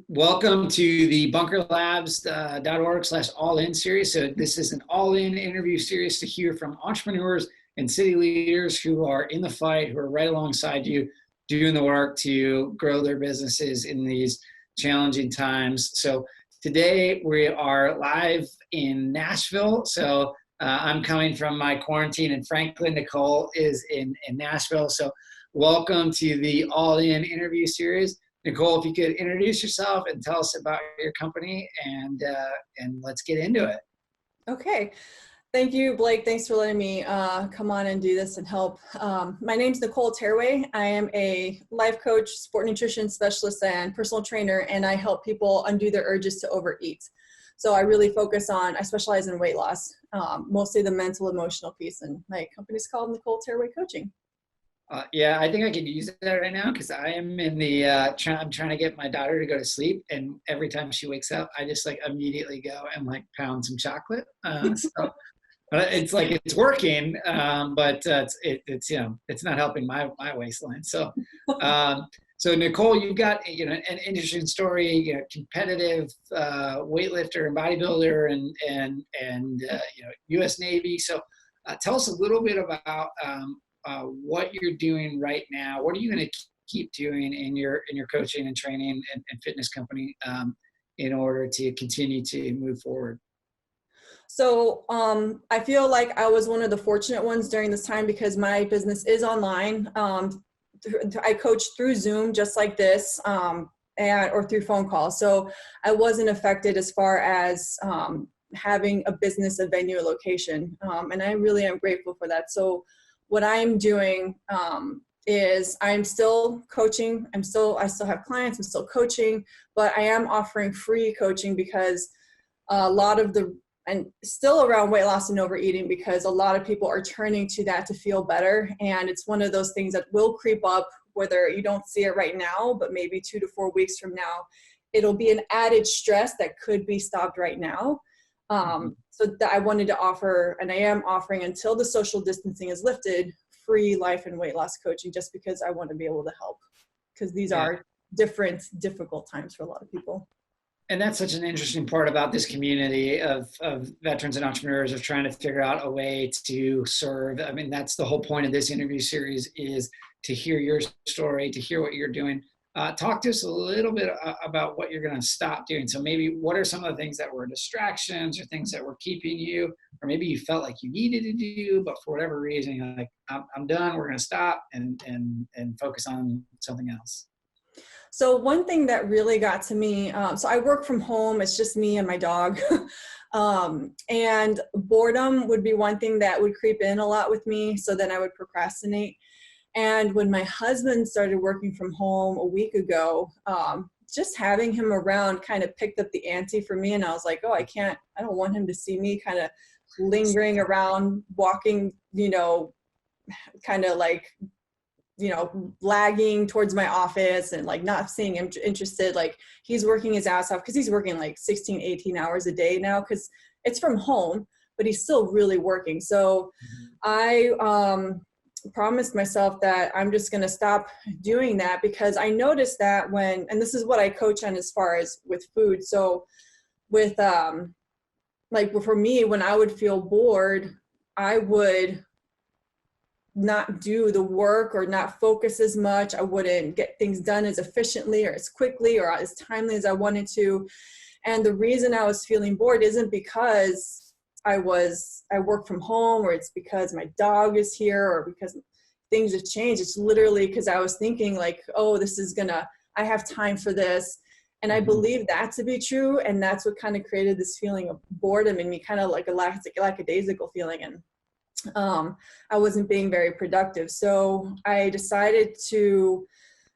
Welcome to the bunkerlabs.org/all-in series. So this is an all-in interview series to hear from entrepreneurs and city leaders who are in the fight, who are right alongside you, doing the work to grow their businesses in these challenging times. So today we are live in Nashville. So I'm coming from my quarantine in Franklin. Nicole is in Nashville. So welcome to the all-in interview series. Nicole, if you could introduce yourself and tell us about your company, and let's get into it. Okay. Thank you, Blake. Thanks for letting me come on and do this and help. My name's Nicole Terwey. I am a life coach, sport nutrition specialist, and personal trainer, and I help people undo their urges to overeat. So I really I specialize in weight loss, mostly the mental, emotional piece, and my company's called Nicole Terwey Coaching. Yeah, I think I could use that right now because I am in the, I'm trying to get my daughter to go to sleep. And every time she wakes up, I just like immediately go and like pound some chocolate. So it's like it's working, but it's not helping my waistline. So, so Nicole, you've got, an interesting story, competitive weightlifter and bodybuilder and U.S. Navy. So tell us a little bit about, what you're doing right now. What are you going to keep doing in your coaching and training and fitness company in order to continue to move forward? So I feel like I was one of the fortunate ones during this time because my business is online. I coach through Zoom just like this or through phone calls. So I wasn't affected as far as having a business, a venue, a location. And I really am grateful for that. So what I'm doing is I'm still coaching. I still have clients. I'm still coaching, but I am offering free coaching because and still around weight loss and overeating, because a lot of people are turning to that to feel better. And it's one of those things that will creep up, whether you don't see it right now, but maybe 2 to 4 weeks from now, it'll be an added stress that could be stopped right now. So that I wanted to offer, and I am offering until the social distancing is lifted, free life and weight loss coaching, just because I want to be able to help, because these are difficult times for a lot of people. And that's such an interesting part about this community of veterans and entrepreneurs of trying to figure out a way to serve. I mean, that's the whole point of this interview series, is to hear your story, to hear what you're doing. Talk to us a little bit about what you're going to stop doing. So maybe what are some of the things that were distractions or things that were keeping you, or maybe you felt like you needed to do, but for whatever reason, you're like, I'm done, we're going to stop and focus on something else. So one thing that really got to me, so I work from home, it's just me and my dog. And boredom would be one thing that would creep in a lot with me. So then I would procrastinate. And when my husband started working from home a week ago, just having him around kind of picked up the ante for me. And I was like, oh, I don't want him to see me kind of lingering around, walking, kind of like, lagging towards my office and like not seeing him interested. Like he's working his ass off because he's working like 16, 18 hours a day now because it's from home, but he's still really working. So I promised myself that I'm just going to stop doing that, because I noticed that and this is what I coach on as far as with food. So with like for me, when I would feel bored, I would not do the work or not focus as much. I wouldn't get things done as efficiently or as quickly or as timely as I wanted to. And the reason I was feeling bored isn't because I work from home, or it's because my dog is here, or because things have changed. It's literally because I was thinking like, oh, I have time for this. And I believe that to be true. And that's what kind of created this feeling of boredom in me, kind of like a lackadaisical feeling. And I wasn't being very productive. So I decided to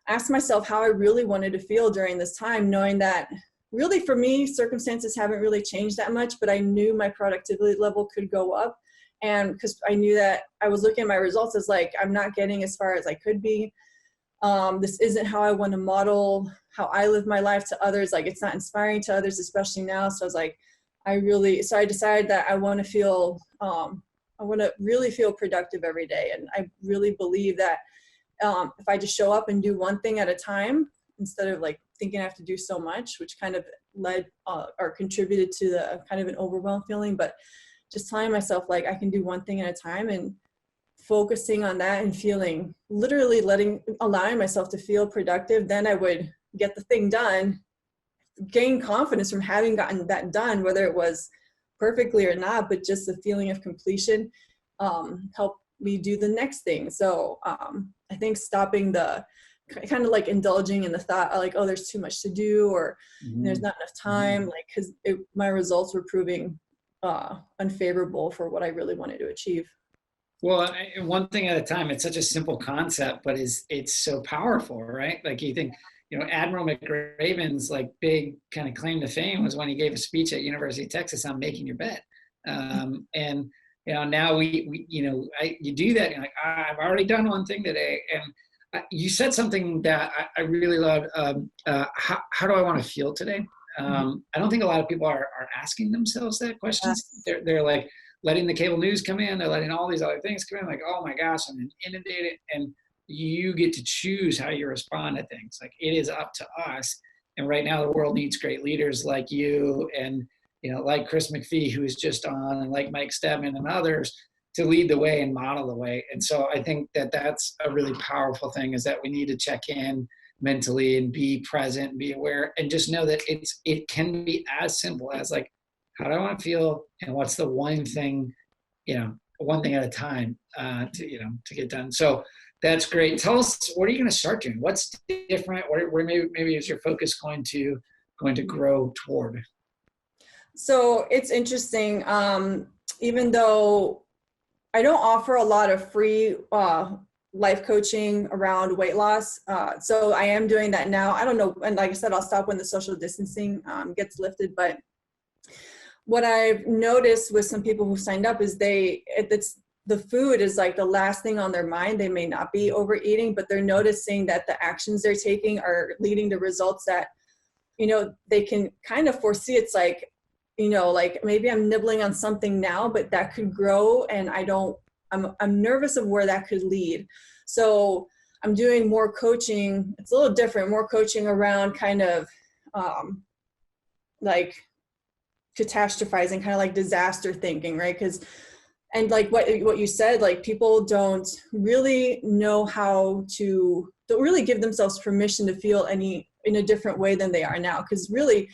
ask myself how I really wanted to feel during this time, knowing that really for me, circumstances haven't really changed that much, but I knew my productivity level could go up. And because I knew that I was looking at my results as like, I'm not getting as far as I could be. This isn't how I want to model how I live my life to others. Like it's not inspiring to others, especially now. So I was like, so I decided that I want to really feel productive every day. And I really believe that if I just show up and do one thing at a time, instead of like thinking I have to do so much, which kind of led or contributed to the kind of an overwhelmed feeling. But just telling myself like I can do one thing at a time and focusing on that and feeling, literally allowing myself to feel productive, then I would get the thing done, gain confidence from having gotten that done, whether it was perfectly or not, but just the feeling of completion helped me do the next thing. So I think stopping the kind of like indulging in the thought like, oh, there's too much to do, or there's not enough time, like, because my results were proving unfavorable for what I really wanted to achieve. Well, one thing at a time. It's such a simple concept, but it's so powerful, right? Like you think, Admiral McRaven's like big kind of claim to fame was when he gave a speech at University of Texas on making your bed. And now we you do that, and you're like, I've already done one thing today. And you said something that I really loved. How do I want to feel today? I don't think a lot of people are asking themselves that questions. They're like letting the cable news come in. They're letting all these other things come in. Like, oh my gosh, I'm inundated. And you get to choose how you respond to things. Like, it is up to us. And right now the world needs great leaders like you and, like Chris McPhee, who is just on, and like Mike Stedman and others, to lead the way and model the way. And so I think that that's a really powerful thing, is that we need to check in mentally and be present and be aware, and just know that it can be as simple as like, how do I want to feel, and what's the one thing, one thing at a time to get done. So that's great. Tell us, what are you going to start doing? What's different? Where maybe is your focus going to grow toward? So it's interesting. Even though I don't offer a lot of free life coaching around weight loss, so I am doing that now. I don't know, and like I said, I'll stop when the social distancing gets lifted. But what I've noticed with some people who signed up is the food is like the last thing on their mind. They may not be overeating, but they're noticing that the actions they're taking are leading to results that, they can kind of foresee. It's like, like maybe I'm nibbling on something now, but that could grow, and I'm nervous of where that could lead. So I'm doing more coaching. It's a little different, more coaching around kind of like catastrophizing, kind of like disaster thinking, right? And like what you said, like people don't really know don't really give themselves permission to feel in a different way than they are now. Because really,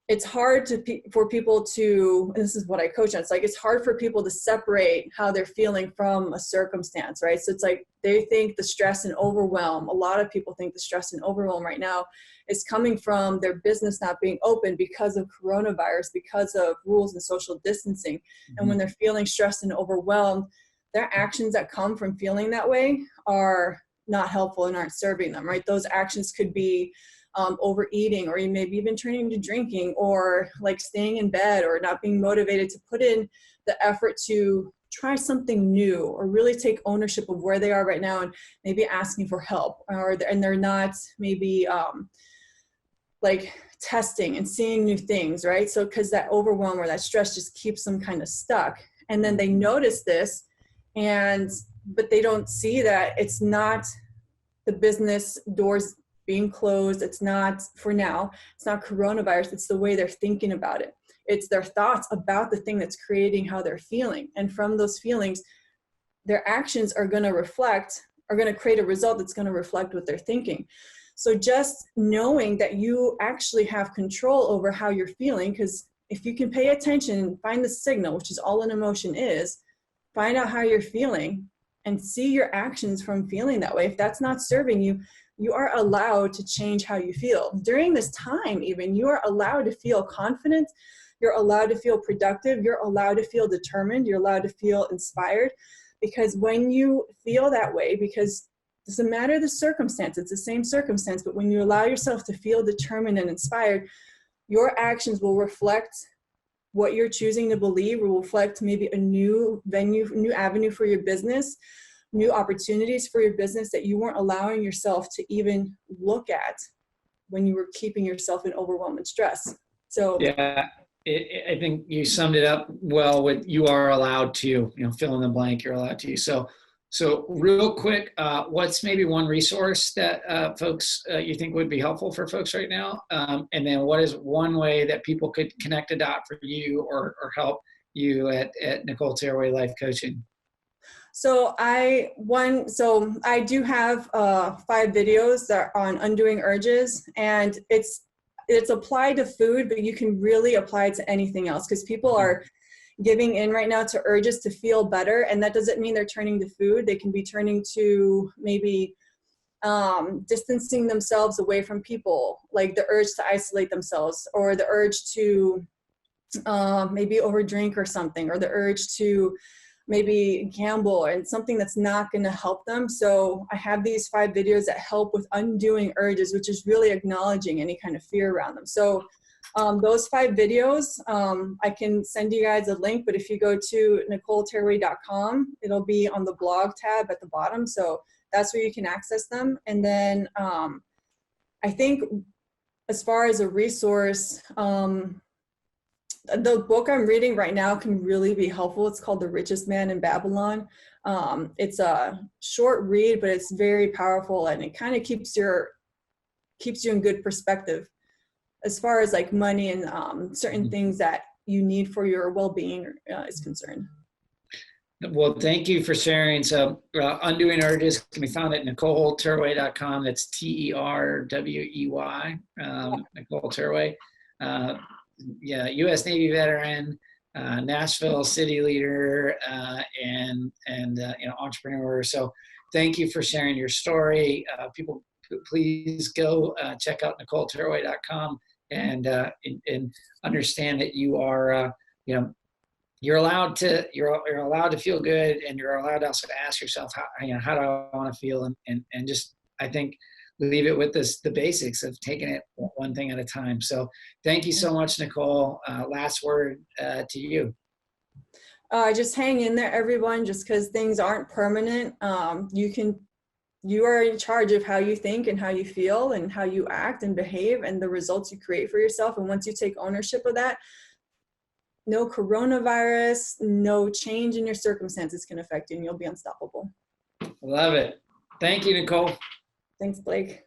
it's hard for people to, and this is what I coach on, it's like, it's hard for people to separate how they're feeling from a circumstance, right? So it's like, they think the stress and overwhelm, a lot of people think the stress and overwhelm right now is coming from their business not being open because of coronavirus, because of rules and social distancing. And when they're feeling stressed and overwhelmed, their actions that come from feeling that way are not helpful and aren't serving them, right? Those actions could be overeating, or maybe even turning to drinking, or like staying in bed, or not being motivated to put in the effort to try something new, or really take ownership of where they are right now, and maybe asking for help, and they're not maybe like testing and seeing new things, right? So because that overwhelm or that stress just keeps them kind of stuck, and then they notice this, but they don't see that it's not the business doors being closed. It's not, for now, it's not coronavirus. It's the way they're thinking about it. It's their thoughts about the thing that's creating how they're feeling. And from those feelings, their actions are going to create a result that's going to reflect what they're thinking. So just knowing that you actually have control over how you're feeling, because if you can pay attention and find the signal, which is all an emotion is, find out how you're feeling and see your actions from feeling that way. If that's not serving you, you are allowed to change how you feel. During this time, even, you are allowed to feel confident. You're allowed to feel productive. You're allowed to feel determined. You're allowed to feel inspired. Because when you feel that way, because it doesn't matter the circumstance, it's the same circumstance, but when you allow yourself to feel determined and inspired, your actions will reflect what you're choosing to believe, will reflect maybe a new avenue for your business, new opportunities for your business that you weren't allowing yourself to even look at when you were keeping yourself in overwhelm and stress. So yeah, I think you summed it up well with, you are allowed to, fill in the blank, you're allowed to. So So real quick, what's maybe one resource that folks you think would be helpful for folks right now? And then what is one way that people could connect a dot for you or help you at Nicole Terwey Life Coaching? So I do have 5 videos that are on undoing urges, and it's applied to food, but you can really apply it to anything else, because people are giving in right now to urges to feel better, and that doesn't mean they're turning to food. They can be turning to maybe distancing themselves away from people, like the urge to isolate themselves, or the urge to maybe overdrink or something, or the urge to maybe gamble, and something that's not going to help them. So I have these 5 videos that help with undoing urges, which is really acknowledging any kind of fear around them. So those 5 videos, I can send you guys a link, but if you go to NicoleTerwey.com, it'll be on the blog tab at the bottom. So that's where you can access them. And then I think as far as a resource, the book I'm reading right now can really be helpful. It's called The Richest Man in Babylon. It's a short read, but it's very powerful, and it kind of keeps you in good perspective as far as like money and certain things that you need for your well-being is concerned. Well, thank you for sharing. So Undoing Urges can be found at NicoleTerwey.com. That's Terwey, Nicole Terwey. Yeah, U.S. Navy veteran, Nashville city leader, and entrepreneur. So thank you for sharing your story. People, please go check out NicoleTerwey.com and understand that you are, you're allowed to feel good, and you're allowed to also ask yourself how do I want to feel, and just I think leave it with the basics of taking it one thing at a time. So thank you so much, Nicole. Last word to you. Just hang in there, everyone. Just because things aren't permanent, you are in charge of how you think and how you feel and how you act and behave and the results you create for yourself. And once you take ownership of that, no coronavirus, no change in your circumstances can affect you, and you'll be unstoppable. Love it. Thank you, Nicole. Thanks, Blake.